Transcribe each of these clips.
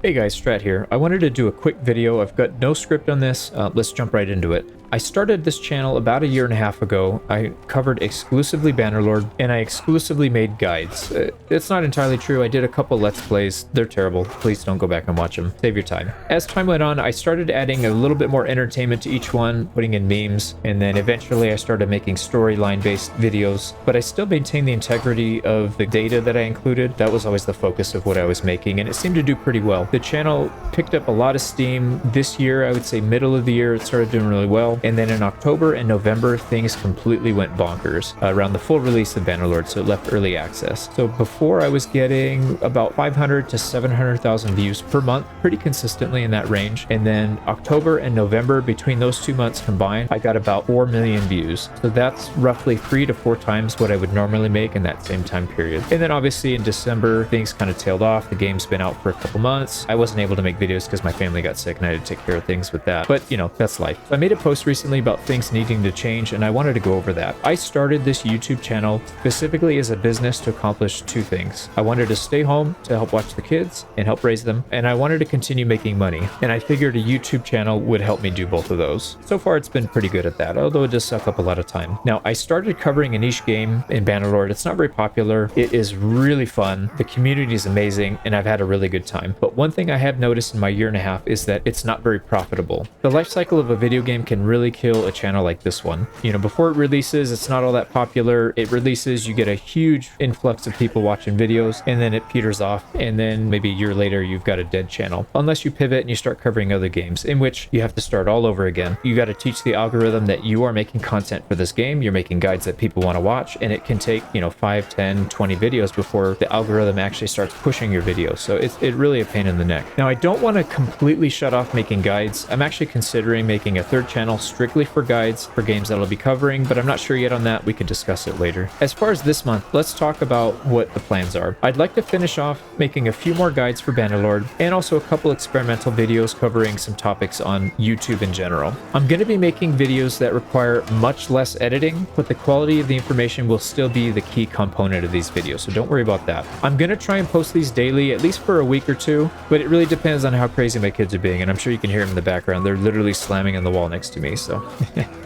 Hey guys, Strat here. I wanted to do a quick video. I've got no script on this. Let's jump right into it. I started this channel about a year and a half ago. I covered exclusively Bannerlord, and I exclusively made guides. It's not entirely true. I did a couple Let's Plays. They're terrible. Please don't go back and watch them. Save your time. As time went on, I started adding a little bit more entertainment to each one, putting in memes, and then eventually I started making storyline-based videos, but I still maintained the integrity of the data that I included. That was always the focus of what I was making, and it seemed to do pretty well. The channel picked up a lot of steam this year. I would say middle of the year, it started doing really well. And then in October and November, things completely went bonkers around the full release of Bannerlord, so it left early access. So before I was getting about 500 to 700,000 views per month, pretty consistently in that range. And then October and November, between those 2 months combined, I got about 4 million views. So that's roughly 3 to 4 times what I would normally make in that same time period. And then obviously in December, things kind of tailed off. The game's been out for a couple months. I wasn't able to make videos because my family got sick and I had to take care of things with that. But you know, that's life. So I made a post recently about things needing to change, and I wanted to go over that. I started this YouTube channel specifically as a business to accomplish 2 things. I wanted to stay home to help watch the kids and help raise them, and I wanted to continue making money. And I figured a YouTube channel would help me do both of those. So far, it's been pretty good at that, although it does suck up a lot of time. Now, I started covering a niche game in Bannerlord. It's not very popular. It is really fun. The community is amazing, and I've had a really good time. But one thing I have noticed in my year and a half is that it's not very profitable. The life cycle of a video game can really kill a channel like this one. You know, before it releases, it's not all that popular. It releases, you get a huge influx of people watching videos, and then it peters off, and then maybe a year later, you've got a dead channel. Unless you pivot and you start covering other games, in which you have to start all over again. You got to teach the algorithm that you are making content for this game, you're making guides that people want to watch, and it can take, you know, 5, 10, 20 videos before the algorithm actually starts pushing your videos. So it's really a pain in the neck. Now, I don't want to completely shut off making guides. I'm actually considering making a 3rd channel strictly for guides for games that I'll be covering, but I'm not sure yet on that. We could discuss it later. As far as this month, let's talk about what the plans are. I'd like to finish off making a few more guides for Bannerlord and also a couple experimental videos covering some topics on YouTube in general. I'm going to be making videos that require much less editing, but the quality of the information will still be the key component of these videos, so don't worry about that. I'm going to try and post these daily, at least for a week or 2, but it really depends on how crazy my kids are being, and I'm sure you can hear them in the background. They're literally slamming on the wall next to me, so.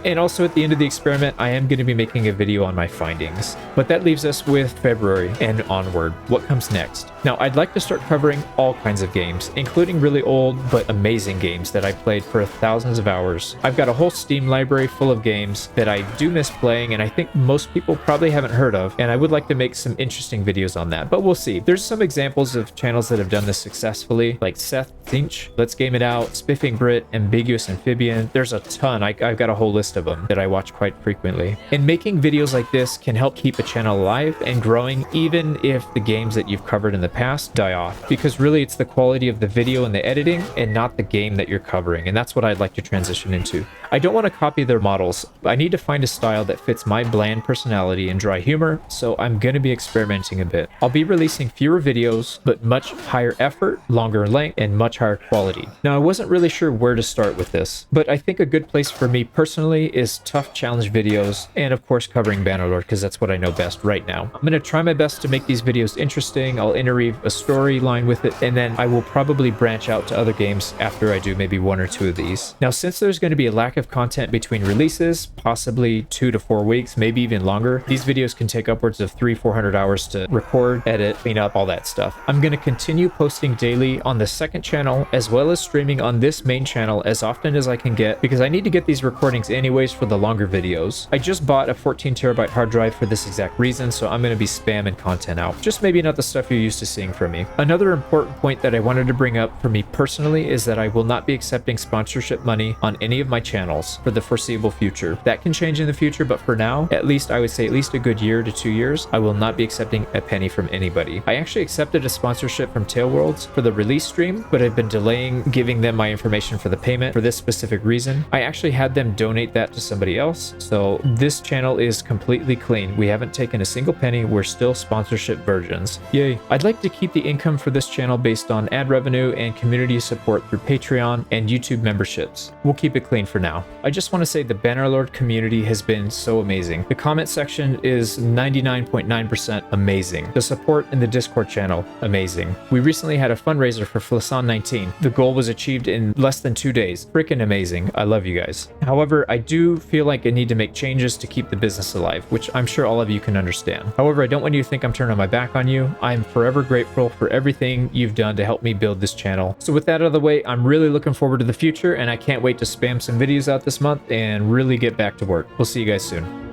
And also at the end of the experiment, I am going to be making a video on my findings. But that leaves us with February and onward. What comes next? Now, I'd like to start covering all kinds of games, including really old but amazing games that I've played for thousands of hours. I've got a whole Steam library full of games that I do miss playing, and I think most people probably haven't heard of, and I would like to make some interesting videos on that, but we'll see. There's some examples of channels that have done this successfully, like Seth Finch, Let's Game It Out, Spiffing Brit, Ambiguous Amphibian. There's a ton. I've got a whole list of them that I watch quite frequently. And making videos like this can help keep a channel alive and growing, even if the games that you've covered in the past die off, because really it's the quality of the video and the editing and not the game that you're covering, and that's what I'd like to transition into. I don't want to copy their models. I need to find a style that fits my bland personality and dry humor, so I'm going to be experimenting a bit. I'll be releasing fewer videos, but much higher effort, longer length, and much higher quality. Now, I wasn't really sure where to start with this, but I think a good place for me personally is tough challenge videos, and of course covering Bannerlord, because that's what I know best right now. I'm going to try my best to make these videos interesting. I'll interweave a storyline with it, and then I will probably branch out to other games after I do maybe 1 or 2 of these. Now, since there's going to be a lack of content between releases, possibly 2 to 4 weeks, maybe even longer, these videos can take upwards of 300-400 hours to record, edit, clean up, all that stuff. I'm going to continue posting daily on the 2nd channel, as well as streaming on this main channel as often as I can get, because I need to get these recordings anyways for the longer videos. I just bought a 14 terabyte hard drive for this exact reason, so I'm going to be spamming content out. Just maybe not the stuff you're used to seeing from me. Another important point that I wanted to bring up for me personally is that I will not be accepting sponsorship money on any of my channels for the foreseeable future. That can change in the future, but for now, at least I would say at least a good year to 2 years, I will not be accepting a penny from anybody. I actually accepted a sponsorship from Tailworlds for the release stream, but I've been delaying giving them my information for the payment for this specific reason. I actually had them donate that to somebody else, so this channel is completely clean. We haven't taken a single penny. We're still sponsorship virgins. Yay. I'd like to keep the income for this channel based on ad revenue and community support through Patreon and YouTube memberships. We'll keep it clean for now. I just want to say the Bannerlord community has been so amazing. The comment section is 99.9% amazing. The support in the Discord channel, amazing. We recently had a fundraiser for Flasan round 19. The goal was achieved in less than 2 days. Freaking amazing. I love you guys. However, I do feel like I need to make changes to keep the business alive, which I'm sure all of you can understand. However, I don't want you to think I'm turning my back on you. I'm forever grateful for everything you've done to help me build this channel. So with that out of the way, I'm really looking forward to the future, and I can't wait to spam some videos out this month and really get back to work. We'll see you guys soon.